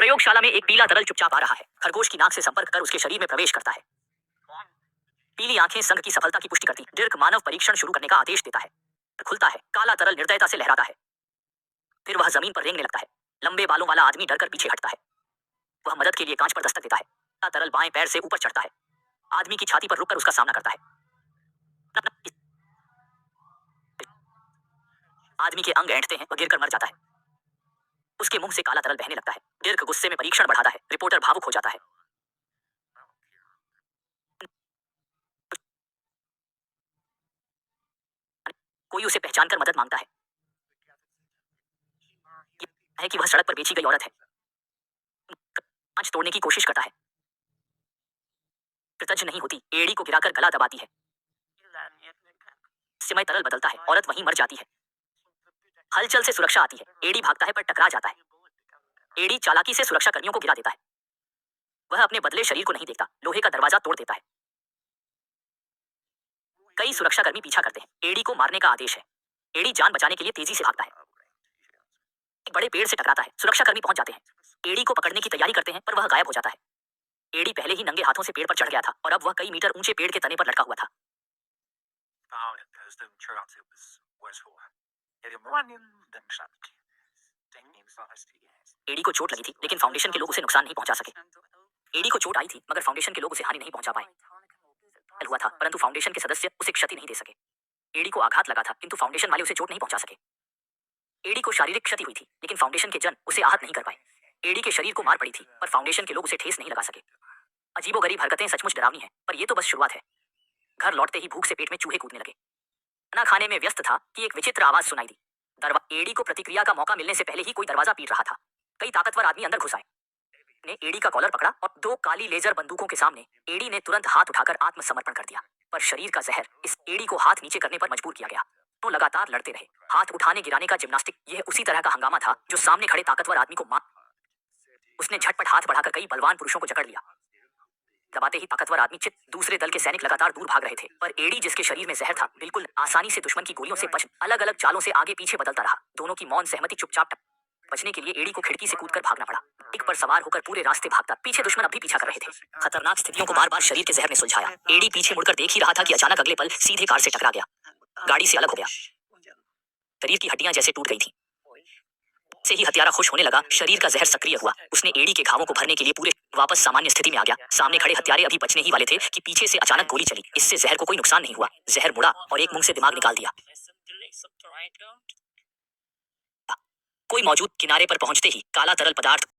प्रयोगशाला में एक पीला तरल चुपचाप आ रहा है। खरगोश की नाक से संपर्क कर उसके शरीर में प्रवेश करता है। पीली आंखें संघ की सफलता की पुष्टि करती। डिर्क मानव परीक्षण शुरू करने का आदेश देता है। खुलता है। काला तरल निर्दयता से लहराता है। फिर वह जमीन पर रेंगने लगता है। लंबे बालों वाला आदमी डरकर पीछे हटता है। वह मदद के लिए कांच पर दस्तक देता है। काला तरल बाएं पैर से ऊपर चढ़ता है। आदमी की छाती पर रुककर उसका सामना करता है। आदमी के अंग ऐंठते हैं, वह गिरकर मर जाता है। उसके मुंह से काला तरल बहने लगता है। डिर्क गुस्से में परीक्षण बढ़ाता है। रिपोर्टर भावुक हो जाता है। कोई उसे पहचान कर मदद मांगता है। है कि वह सड़क पर बेची गई औरत है। कांच तोड़ने की कोशिश करता है। कृतज्ञ नहीं होती। एड़ी को गिराकर गला दबाती है। समय तरल बदलता है। औरत वहीं मर जाती है। हलचल से सुरक्षा आती है। एड़ी भागता है पर टकरा जाता है। एड़ी चालाकी से सुरक्षा कर्मियों को गिरा देता है। वह अपने बदले शरीर को नहीं देखता। लोहे का दरवाजा तोड़ देता है। कई सुरक्षाकर्मी पीछा करते हैं। एड़ी को मारने का आदेश है। एड़ी जान बचाने के लिए तेजी से भागता है। एक बड़े पेड़ से टकराता है। सुरक्षाकर्मी पहुंच जाते हैं। एड़ी को पकड़ने की तैयारी करते हैं पर वह गायब हो जाता है। एड़ी पहले ही नंगे हाथों से पेड़ पर चढ़ गया था और अब वह कई मीटर ऊंचे पेड़ के तने पर लटका हुआ था। एड़ी को चोट लगी थी लेकिन फाउंडेशन के लोग उसे नुकसान नहीं पहुंचा सके। एड़ी को चोट आई थी मगर फाउंडेशन के लोग उसे हानि नहीं पहुंचा पाए। हुआ था परंतु फाउंडेशन के सदस्य उसे क्षति नहीं दे सके। एड़ी को आघात लगा था किंतु फाउंडेशन वाले उसे चोट नहीं पहुंचा सके। एड़ी को शारीरिक क्षति हुई थी लेकिन फाउंडेशन के जन उसे आहत नहीं कर पाए। एड़ी के शरीर को मार पड़ी थी पर फाउंडेशन के लोग उसे ठेस नहीं लगा सके। अजीबोगरीब हरकतें सचमुच डरावनी है पर यह तो बस शुरुआत है। घर लौटते ही भूख से पेट में चूहे कूदने लगे। खाना खाने में व्यस्त था कि एक विचित्र आवाज सुनाई दी। एड़ी को प्रतिक्रिया का मौका मिलने से पहले ही कोई दरवाजा पीट रहा था। कई ताकतवर आदमी अंदर घुस आए। ने एड़ी का कॉलर पकड़ा और 2 काली लेजर बंदूकों के सामने एड़ी ने तुरंत हाथ उठाकर आत्मसमर्पण कर दिया। पर शरीर का जहर इस एड़ी को हाथ नीचे करने पर मजबूर किया गया। तो लगातार लड़ते रहे। हाथ उठाने गिराने का जिम्नास्टिक। यह उसी तरह का हंगामा था जो सामने खड़े ताकतवर आदमी को मार। उसने झटपट हाथ बढ़ाकर कई बलवान पुरुषों को जकड़ लिया। दबाते ही ताकतवर आदमी चित। दूसरे दल के सैनिक लगातार दूर भाग रहे थे पर एड़ी जिसके शरीर में जहर था बिल्कुल आसानी से दुश्मन की गोलियों से बच अलग अलग चालों से आगे पीछे बदलता रहा। दोनों की मौन सहमति चुपचाप बचने के लिए एड़ी को खिड़की से कूदकर भागना पड़ा। एक पर सवार होकर पूरे रास्ते भागता। पीछे दुश्मन अब भी पीछा कर रहे थे। खतरनाक स्थितियों को बार बार शरीर के जहर ने सुलझाया। एड़ी पीछे मुड़कर देख ही रहा था कि अचानक अगले पल सीधे कार से टकरा गया। गाड़ी से अलग हो गया। शरीर की हड्डियां जैसे टूट गई थी। से ही हत्यारा खुश होने लगा। शरीर का जहर सक्रिय हुआ। उसने एड़ी के घावों को भरने के लिए पूरे वापस सामान्य स्थिति में आ गया। सामने खड़े हत्यारे अभी बचने ही वाले थे कि पीछे से अचानक गोली चली। इससे जहर को कोई नुकसान नहीं हुआ। जहर मुड़ा और एक मुंह से दिमाग निकाल दिया। कोई मौजूद किनारे पर पहुंचते ही काला तरल पदार्थ